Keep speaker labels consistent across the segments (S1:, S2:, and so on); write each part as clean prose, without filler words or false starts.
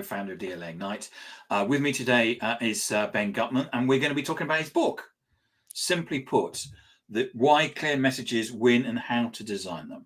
S1: founder of DLA Ignite. With me today is Ben Guttmann, and we're going to be talking about his book, simply put, why clear messages win and how to design them.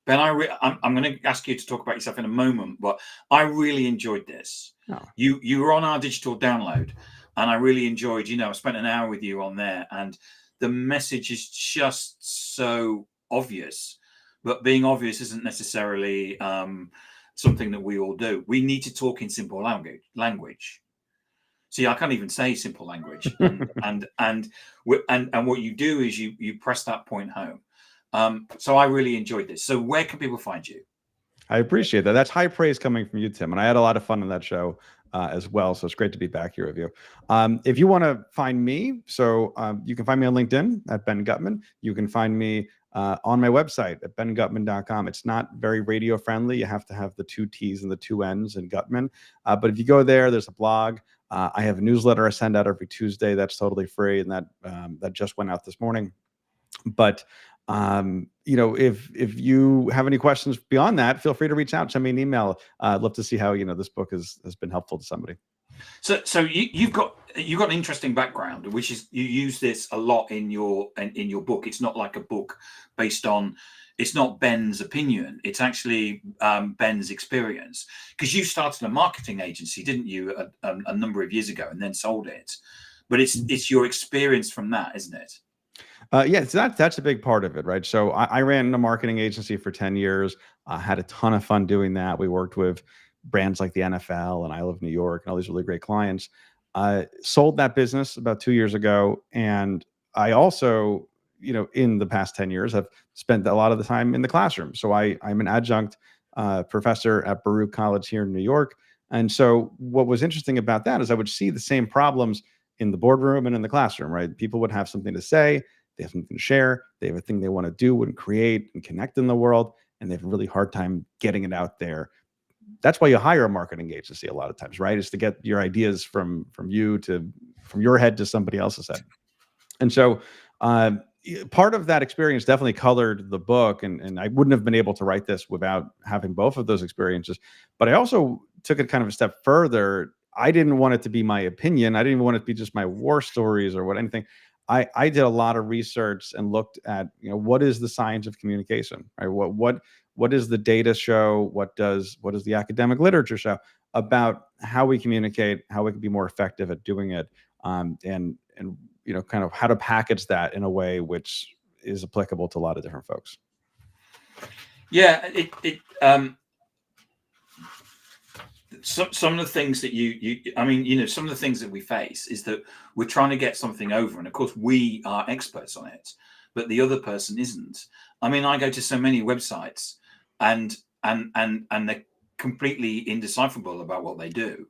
S1: Ben, I'm going to ask you to talk about yourself in a moment, but I really enjoyed this.
S2: Oh.
S1: You were on our digital download, and I really enjoyed, I spent an hour with you on there, and the message is just so obvious, but being obvious isn't necessarily something that we all do. We need to talk in simple language. See, I can't even say simple language, and what you do is you press that point home. So I really enjoyed this. So where can people find you?
S2: I appreciate that. That's high praise coming from you, Tim. And I had a lot of fun on that show as well. So it's great to be back here with you. If you want to find me, you can find me on LinkedIn at Ben Guttmann. You can find me on my website at benguttmann.com. It's not very radio friendly. You have to have the 2 T's and the 2 N's in Guttmann. But if you go there, there's a blog. I have a newsletter I send out every Tuesday. That's totally free. And that just went out this morning. But if you have any questions beyond that, feel free to reach out, send me an email. I'd love to see how, this book has been helpful to somebody.
S1: So you've got an interesting background, which is you use this a lot in your book. It's not like a book based on, it's not Ben's opinion. It's actually Ben's experience, because you started a marketing agency, didn't you, a number of years ago, and then sold it. But it's your experience from that, isn't it?
S2: Yeah, so that's a big part of it, right? So I ran a marketing agency for 10 years. I had a ton of fun doing that. We worked with brands like the NFL and I Love New York and all these really great clients. Sold that business about 2 years ago. And I also, in the past 10 years, have spent a lot of the time in the classroom. So I'm an adjunct professor at Baruch College here in New York. And so what was interesting about that is I would see the same problems in the boardroom and in the classroom, right? People would have something to say. They have something to share. They have a thing they want to do and create and connect in the world, and they have a really hard time getting it out there. That's why you hire a marketing agency a lot of times, right? Is to get your ideas from your head to somebody else's head. And so part of that experience definitely colored the book, and I wouldn't have been able to write this without having both of those experiences. But I also took it kind of a step further. I didn't want it to be my opinion. I didn't even want it to be just my war stories or anything. I did a lot of research and looked at, what is the science of communication, right? What does the data show? What does the academic literature show about how we communicate, how we can be more effective at doing it, and kind of how to package that in a way which is applicable to a lot of different folks.
S1: Yeah, some of the things that some of the things that we face is that we're trying to get something over, and of course we are experts on it, but the other person isn't. I go to so many websites, and they're completely indecipherable about what they do,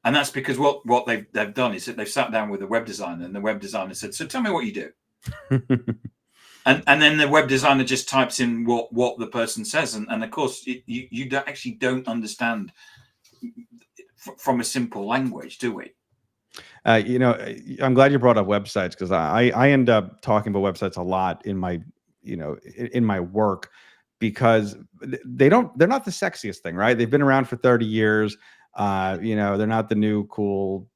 S1: and that's because what they've done is that they've sat down with a web designer, and the web designer said, "So tell me what you do." And then the web designer just types in what the person says, and of course you actually don't understand from a simple language, do we?
S2: I'm glad you brought up websites, because I end up talking about websites a lot in my in my work, because they're not the sexiest thing, right? They've been around for 30 years. They're not the new cool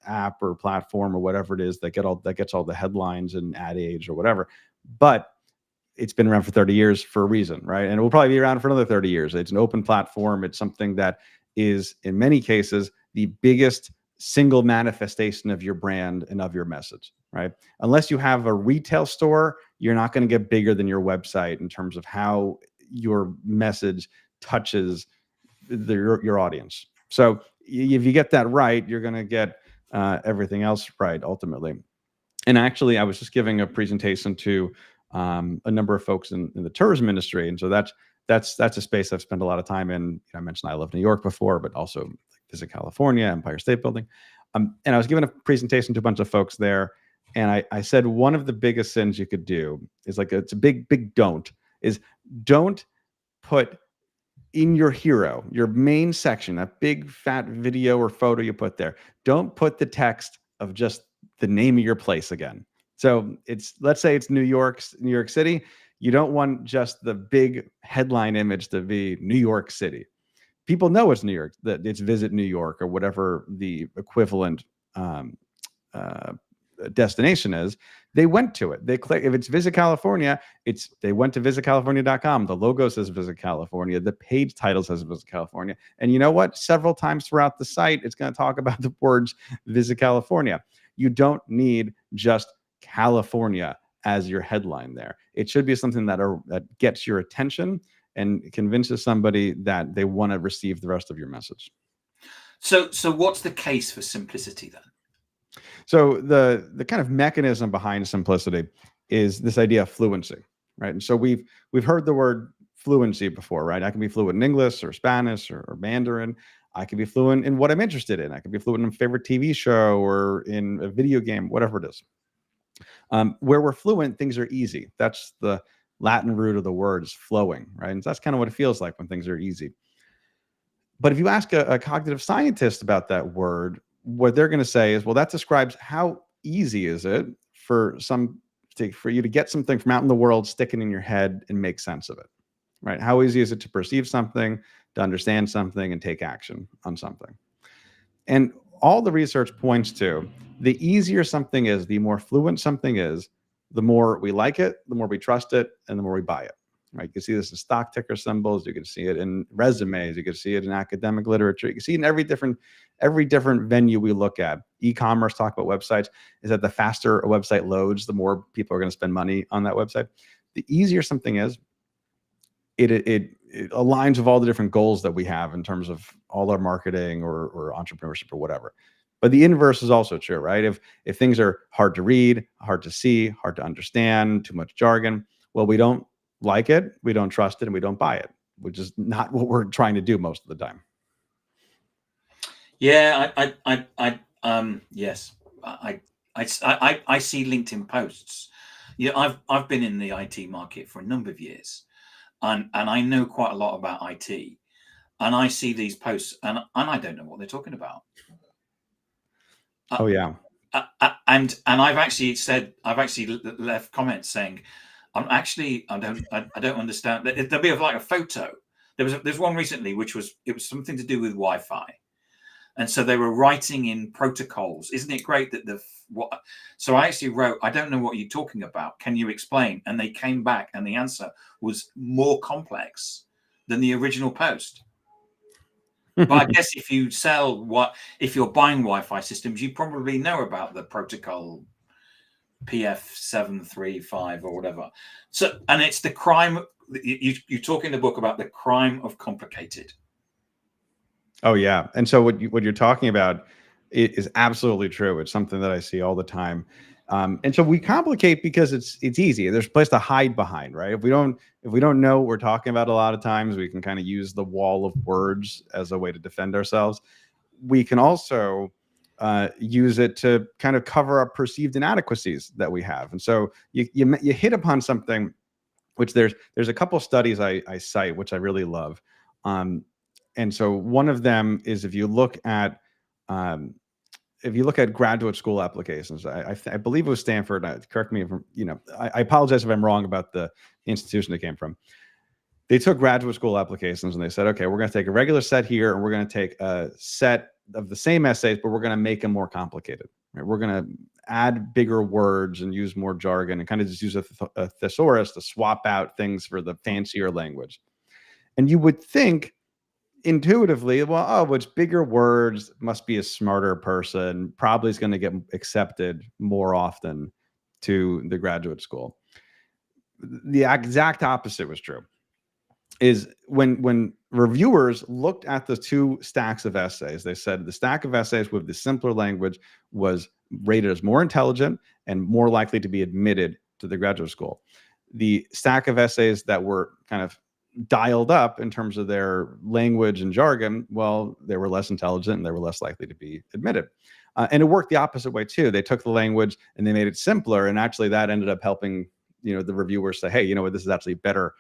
S2: app or platform or whatever it is that gets all the headlines and Ad Age or whatever. But it's been around for 30 years for a reason, right? And it will probably be around for another 30 years. It's an open platform. It's something that is, in many cases, the biggest single manifestation of your brand and of your message, right? Unless you have a retail store, you're not going to get bigger than your website in terms of how your message touches your audience. So if you get that right, you're going to get everything else right, ultimately. And actually, I was just giving a presentation to a number of folks in the tourism industry, and so that's a space I've spent a lot of time in. I mentioned I Love New York before, but also Visit California, Empire State Building. And I was giving a presentation to a bunch of folks there, and I said one of the biggest sins you could do is, it's a big don't put in your hero, your main section, that big fat video or photo you put there, don't put the text of just the name of your place again. So let's say it's New York City. You don't want just the big headline image to be New York City. people know it's New York, that it's Visit New York or whatever the equivalent destination is. They went to it. They click. If it's Visit California, they went to visitcalifornia.com. The logo says Visit California. The page title says Visit California. And you know what? Several times throughout the site, it's going to talk about the words Visit California. You don't need just California as your headline there. It should be something that gets your attention and convinces somebody that they want to receive the rest of your message.
S1: So what's the case for simplicity then?
S2: So the kind of mechanism behind simplicity is this idea of fluency, right? And so we've heard the word fluency before, right? I can be fluent in English or Spanish or Mandarin. I can be fluent in what I'm interested in. I can be fluent in a favorite TV show or in a video game, whatever it is. Where we're fluent, things are easy. That's the Latin root of the word, is flowing, right? And that's kind of what it feels like when things are easy. But if you ask a cognitive scientist about that word, what they're going to say is, well, that describes how easy is it for you to get something from out in the world, stick it in your head, and make sense of it, right? How easy is it to perceive something, to understand something, and take action on something? And all the research points to, the easier something is, the more fluent something is, the more we like it, the more we trust it, and the more we buy it. Right? You can see this in stock ticker symbols. You can see it in resumes. You can see it in academic literature. You can see it in every different venue we look at. E-commerce, talk about websites, is that the faster a website loads, the more people are going to spend money on that website. The easier something is, it aligns with all the different goals that we have in terms of all our marketing or entrepreneurship or whatever. But the inverse is also true, right? If things are hard to read, hard to see, hard to understand, too much jargon, well, we don't like it, we don't trust it, and we don't buy it, which is not what we're trying to do most of the time.
S1: Yeah, yes, I see LinkedIn posts. Yeah, I've been in the IT market for a number of years, and I know quite a lot about IT, and I see these posts, and I don't know what they're talking about.
S2: Oh yeah.
S1: And I've actually left comments saying, I don't understand. There'll be like a photo. There's one recently which was something to do with Wi-Fi, and so they were writing in protocols. Isn't it great that So I actually wrote, I don't know what you're talking about. Can you explain? And they came back, and the answer was more complex than the original post. But I guess if you're buying Wi-Fi systems, you probably know about the protocol PF735 or whatever. So, and it's the crime. You talk in the book about the crime of complicated.
S2: Oh yeah, and so what you're talking about is absolutely true. It's something that I see all the time. And so we complicate because it's easy. There's a place to hide behind, right? If we don't know what we're talking about, a lot of times we can kind of use the wall of words as a way to defend ourselves. We can also use it to kind of cover up perceived inadequacies that we have. And so you hit upon something, which there's a couple studies I cite, which I really love. And so one of them is if you look at graduate school applications, I believe it was Stanford. Correct me if I apologize if I'm wrong about the institution they came from. They took graduate school applications and they said, okay, we're going to take a regular set here, and we're going to take a set of the same essays, but we're going to make them more complicated. Right? We're going to add bigger words and use more jargon and kind of just use a thesaurus to swap out things for the fancier language. And you would think intuitively, well, it's bigger words, must be a smarter person, probably is going to get accepted more often to the graduate school. The exact opposite was true. Is when reviewers looked at the two stacks of essays, they said the stack of essays with the simpler language was rated as more intelligent and more likely to be admitted to the graduate school. The stack of essays that were kind of dialed up in terms of their language and jargon, well, they were less intelligent and they were less likely to be admitted. And it worked the opposite way too. They took the language and they made it simpler, and actually that ended up helping the reviewers say, hey, this is actually better.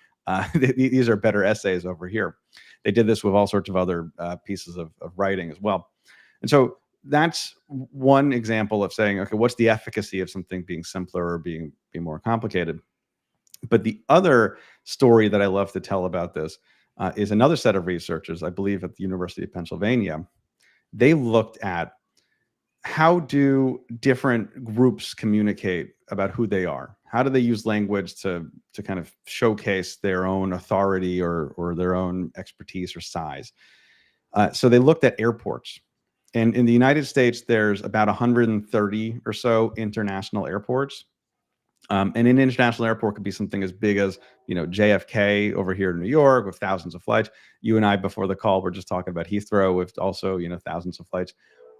S2: These are better essays over here. They did this with all sorts of other pieces of writing as well. And so that's one example of saying, okay, what's the efficacy of something being simpler or being more complicated? But the other story that I love to tell about this is another set of researchers, I believe at the University of Pennsylvania. They looked at how do different groups communicate about who they are? How do they use language to kind of showcase their own authority or their own expertise or size? So they looked at airports. And in the United States, there's about 130 or so international airports. And an international airport could be something as big as, JFK over here in New York with thousands of flights. You and I, before the call, were just talking about Heathrow with also, thousands of flights.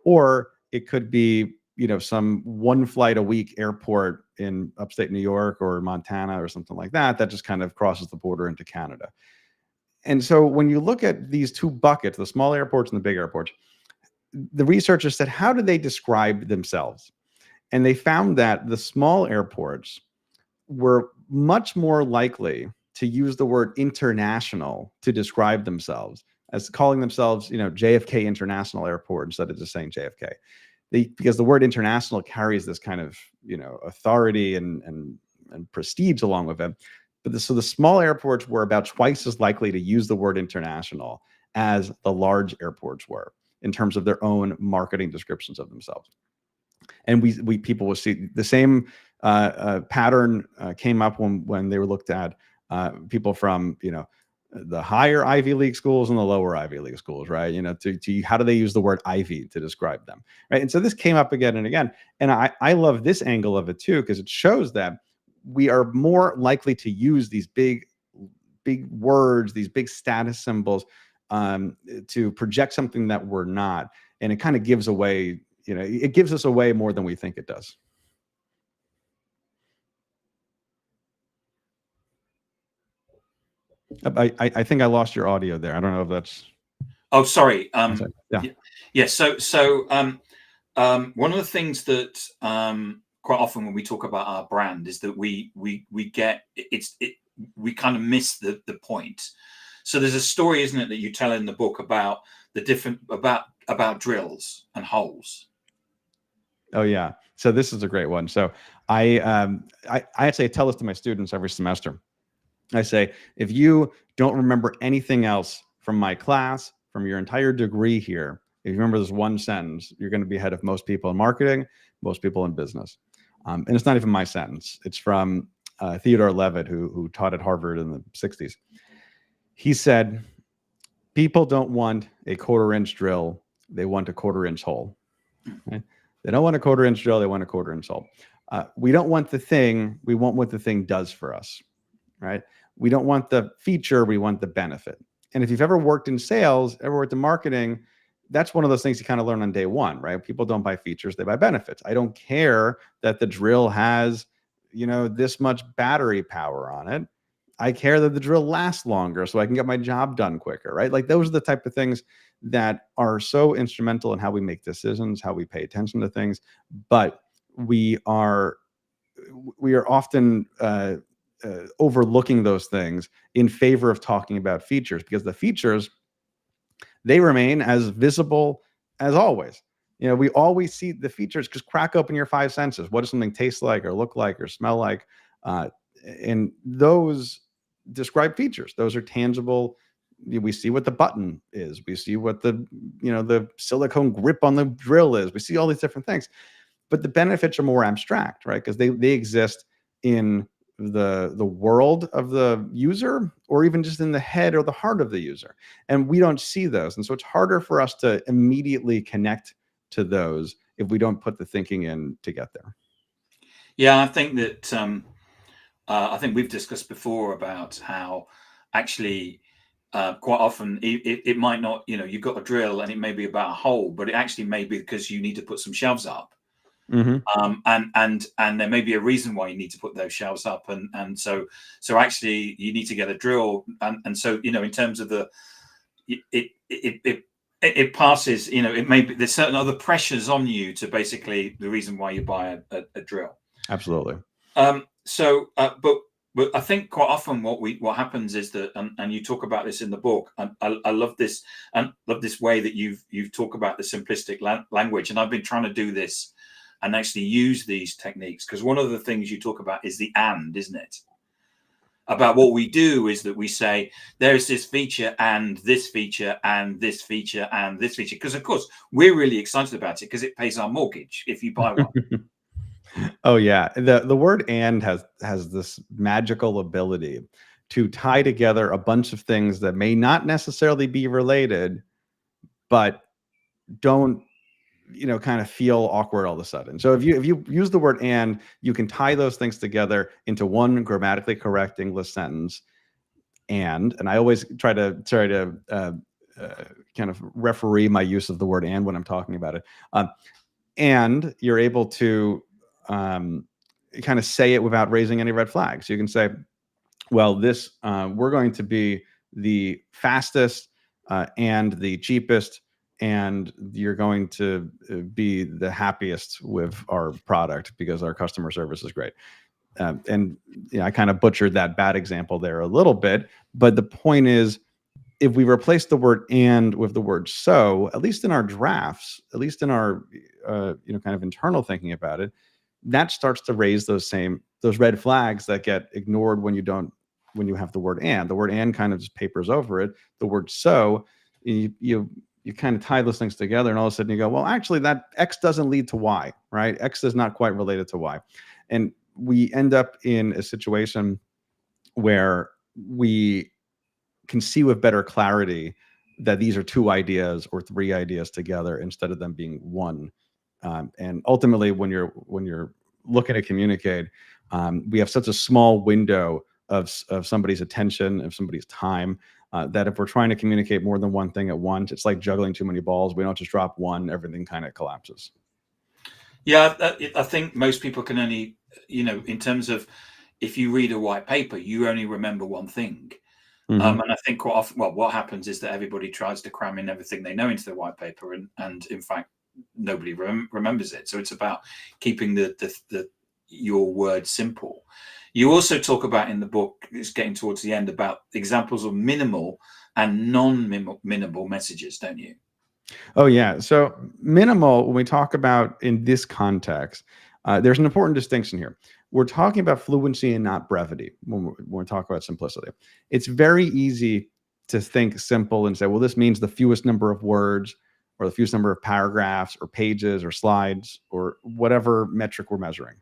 S2: Or it could be, some one flight a week airport in upstate New York or Montana or something like that, that just kind of crosses the border into Canada. And so when you look at these two buckets, the small airports and the big airports, the researchers said, how do they describe themselves? And they found that the small airports were much more likely to use the word international to describe themselves, as calling themselves, JFK International Airport instead of just saying JFK. Because the word international carries this kind of, authority and prestige along with it. So the small airports were about twice as likely to use the word international as the large airports were in terms of their own marketing descriptions of themselves. And we people will see the same pattern came up when they were looked at people from the higher Ivy League schools and the lower Ivy League schools, right? To how do they use the word Ivy to describe them, right? And so this came up again and again. And I love this angle of it too, because it shows that we are more likely to use these big words, these big status symbols to project something that we're not. And it kind of gives away, it gives us away more than we think it does. I think I lost your audio there. I don't know if that's.
S1: Oh, sorry.
S2: Yeah.
S1: So one of the things that quite often when we talk about our brand is that we kind of miss the point. So there's a story, isn't it, that you tell in the book about the different about drills and holes.
S2: Oh yeah. So this is a great one. So I actually tell this to my students every semester. I say, if you don't remember anything else from my class, from your entire degree here, if you remember this one sentence, you're going to be ahead of most people in marketing, most people in business. And it's not even my sentence. It's from Theodore Levitt, who taught at Harvard in the 60s. He said, people don't want a 1/4-inch drill. They want a 1/4-inch hole. Okay? They don't want a 1/4-inch drill. They want a 1/4-inch hole. We don't want the thing. We want what the thing does for us, right? We don't want the feature. We want the benefit. And if you've ever worked in sales, ever worked in marketing, that's one of those things you kind of learn on day one, right? People don't buy features. They buy benefits. I don't care that the drill has, this much battery power on it. I care that the drill lasts longer so I can get my job done quicker, right? Like those are the type of things that are so instrumental in how we make decisions, how we pay attention to things. But we are often overlooking those things in favor of talking about features, because the features, they remain as visible as always. We always see the features. Just crack open your 5 senses. What does something taste like or look like or smell like? And those describe features. Those are tangible. We see what the button is. We see what the silicone grip on the drill is. We see all these different things. But the benefits are more abstract, right? Because they exist in the world of the user, or even just in the head or the heart of the user. And we don't see those. And so it's harder for us to immediately connect to those if we don't put the thinking in to get there.
S1: Yeah, I think that I think we've discussed before about how actually quite often it might not, you've got a drill and it may be about a hole, but it actually may be because you need to put some shelves up.
S2: Mm-hmm.
S1: And there may be a reason why you need to put those shelves up, and so actually you need to get a drill, and so in terms of it passes, it may be there's certain other pressures on you to basically the reason why you buy a drill.
S2: Absolutely.
S1: But I think quite often what happens is that, and you talk about this in the book, and I love this, and love this way that you've talked about the simplistic language, and I've been trying to do this and actually use these techniques, because one of the things you talk about is the and, isn't it? about what we do is that we say there's this feature and this feature and this feature and this feature, because of course we're really excited about it because it pays our mortgage if you buy one.
S2: Oh yeah, the word "and" has this magical ability to tie together a bunch of things that may not necessarily be related, but don't kind of feel awkward all of a sudden. So if you use the word "and," you can tie those things together into one grammatically correct English sentence. And I always try to kind of referee my use of the word "and" when I'm talking about it. And you're able to kind of say it without raising any red flags. You can say, well, this we're going to be the fastest and the cheapest, and you're going to be the happiest with our product because our customer service is great. And I kind of butchered that bad example there a little bit, but the point is, if we replace the word "and" with the word "so," at least in our drafts, at least in our kind of internal thinking about it, that starts to raise those red flags that get ignored when you have the word "and." The word "and" kind of just papers over it. The word "so," you kind of tie those things together, and all of a sudden you go, well, actually that X doesn't lead to Y, right? X is not quite related to Y. And we end up in a situation where we can see with better clarity that these are two ideas or three ideas together instead of them being one. And ultimately, when you're looking to communicate, we have such a small window of somebody's attention, of somebody's time, that if we're trying to communicate more than one thing at once, it's like juggling too many balls. We don't just drop one; everything kind of collapses.
S1: Yeah, I think most people can only, in terms of, if you read a white paper, you only remember one thing.
S2: Mm-hmm.
S1: And I think quite often, well, what happens is that everybody tries to cram in everything they know into the white paper, and in fact, nobody remembers it. So it's about keeping the your words simple. You also talk about in the book, it's getting towards the end, about examples of minimal and non-minimal messages, don't you?
S2: Oh yeah. So minimal, when we talk about in this context, there's an important distinction here. We're talking about fluency and not brevity when we talk about simplicity. It's very easy to think simple and say, well, this means the fewest number of words or the fewest number of paragraphs or pages or slides or whatever metric we're measuring.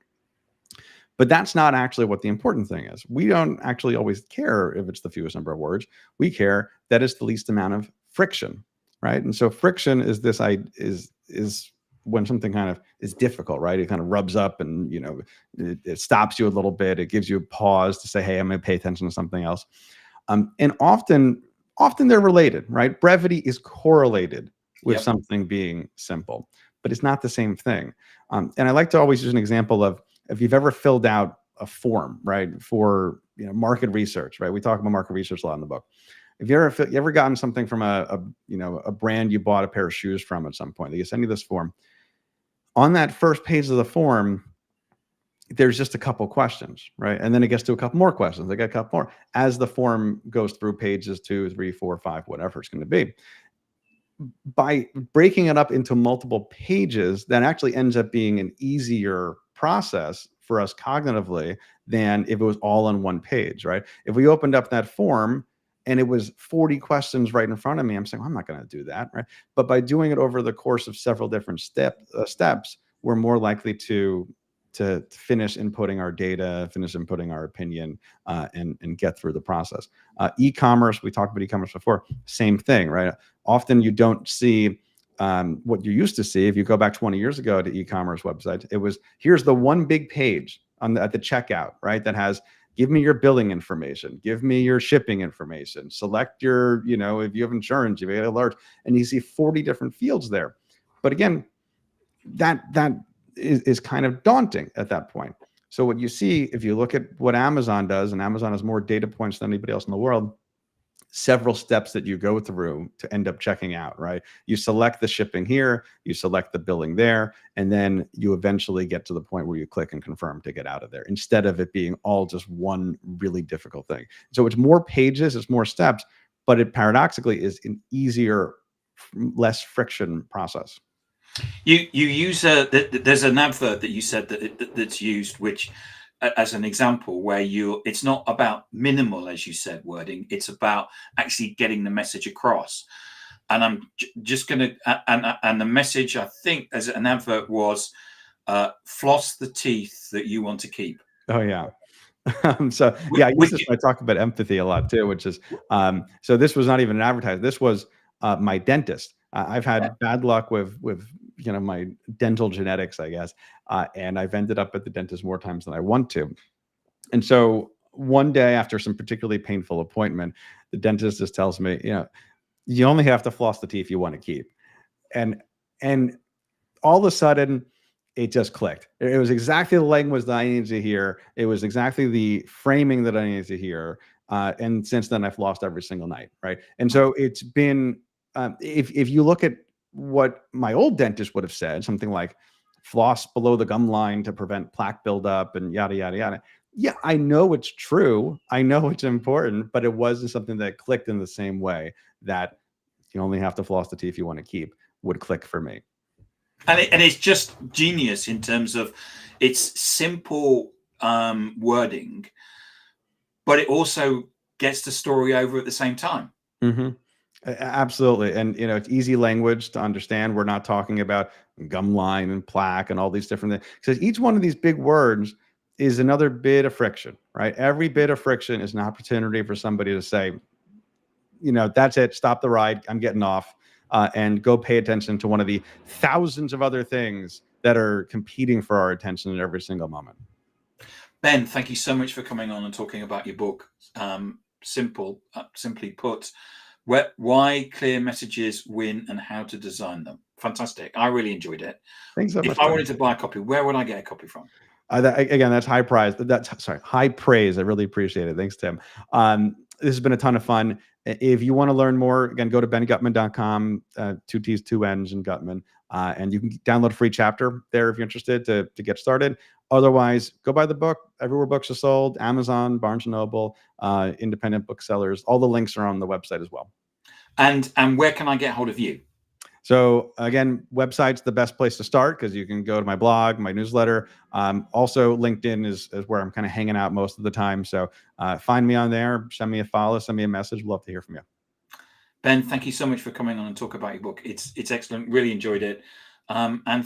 S2: But that's not actually what the important thing is. We don't actually always care if it's the fewest number of words. We care that it's the least amount of friction, right? And so friction is is when something kind of is difficult, right? It kind of rubs up, and it stops you a little bit. It gives you a pause to say, "Hey, I'm going to pay attention to something else." And often they're related, right? Brevity is correlated with
S1: Yep.
S2: something being simple, but it's not the same thing. And I like to always use an example of, if you've ever filled out a form, right, for market research, right? We talk about market research a lot in the book. If you ever gotten something from a brand you bought a pair of shoes from at some point, they send you this form. On that first page of the form, there's just a couple questions, right? And then it gets to a couple more questions. They get a couple more as the form goes through pages 2, 3, 4, 5, whatever it's going to be. By breaking it up into multiple pages, that actually ends up being an easier process for us cognitively than if it was all on one page, right? If we opened up that form and it was 40 questions right in front of me, I'm saying, well, I'm not going to do that, right? But by doing it over the course of several different steps, we're more likely to finish inputting our data, finish inputting our opinion, and get through the process. E-commerce, we talked about e-commerce before, same thing, right? Often you don't see what you used to see. If you go back 20 years ago to e-commerce websites, it was, here's the one big page at the checkout, right? That has, give me your billing information, give me your shipping information, select your, if you have insurance, if you have a large, and you see 40 different fields there. But again, that is kind of daunting at that point. So what you see, if you look at what Amazon does, and Amazon has more data points than anybody else in the world, several steps that you go through to end up checking out, right? You select the shipping here, you select the billing there, and then you eventually get to the point where you click and confirm to get out of there, instead of it being all just one really difficult thing. So it's more pages, it's more steps, but it paradoxically is an easier, less friction process.
S1: You use there's an advert that you said that's used, which as an example where it's not about minimal, as you said, wording. It's about actually getting the message across. And I'm just going to, and the message, I think, as an advert was, floss the teeth that you want to keep.
S2: Oh yeah. So yeah, I use this when I talk about empathy a lot too, which is, so this was not even an advertisement. This was my dentist. I've had bad luck with my dental genetics, I guess, and I've ended up at the dentist more times than I want to. And so one day after some particularly painful appointment, the dentist just tells me, you only have to floss the teeth you want to keep. And all of a sudden, it just clicked. It was exactly the language that I needed to hear. It was exactly the framing that I needed to hear. And since then, I've lost every single night, right? And so it's been, if you look at what my old dentist would have said, something like floss below the gum line to prevent plaque buildup and yada, yada, yada. Yeah, I know it's true. I know it's important, but it wasn't something that clicked in the same way that you only have to floss the teeth you want to keep would click for me.
S1: And it's just genius in terms of its simple wording, but it also gets the story over at the same time.
S2: Mm-hmm. Absolutely. And, it's easy language to understand. We're not talking about gum line and plaque and all these different things. Because each one of these big words is another bit of friction, right? Every bit of friction is an opportunity for somebody to say, that's it. Stop the ride. I'm getting off. And go pay attention to one of the thousands of other things that are competing for our attention at every single moment.
S1: Ben, thank you so much for coming on and talking about your book. Simply put, why clear messages win and how to design them. Fantastic. I really enjoyed it.
S2: Thanks so much.
S1: If I wanted to buy a copy, where would I get a copy from?
S2: Again, that's high prize. High praise. I really appreciate it. Thanks, Tim. This has been a ton of fun. If you want to learn more, again, go to benguttmann.com, 2 T's, 2 N's and Guttmann, and you can download a free chapter there if you're interested to get started. Otherwise, go buy the book everywhere books are sold, Amazon, Barnes & Noble, independent booksellers. All the links are on the website as well.
S1: And where can I get hold of you?
S2: So again, website's the best place to start because you can go to my blog, my newsletter. Also, LinkedIn is where I'm kind of hanging out most of the time. So find me on there, send me a follow, send me a message. Love to hear from you.
S1: Ben, thank you so much for coming on and talk about your book. It's excellent. Really enjoyed it. And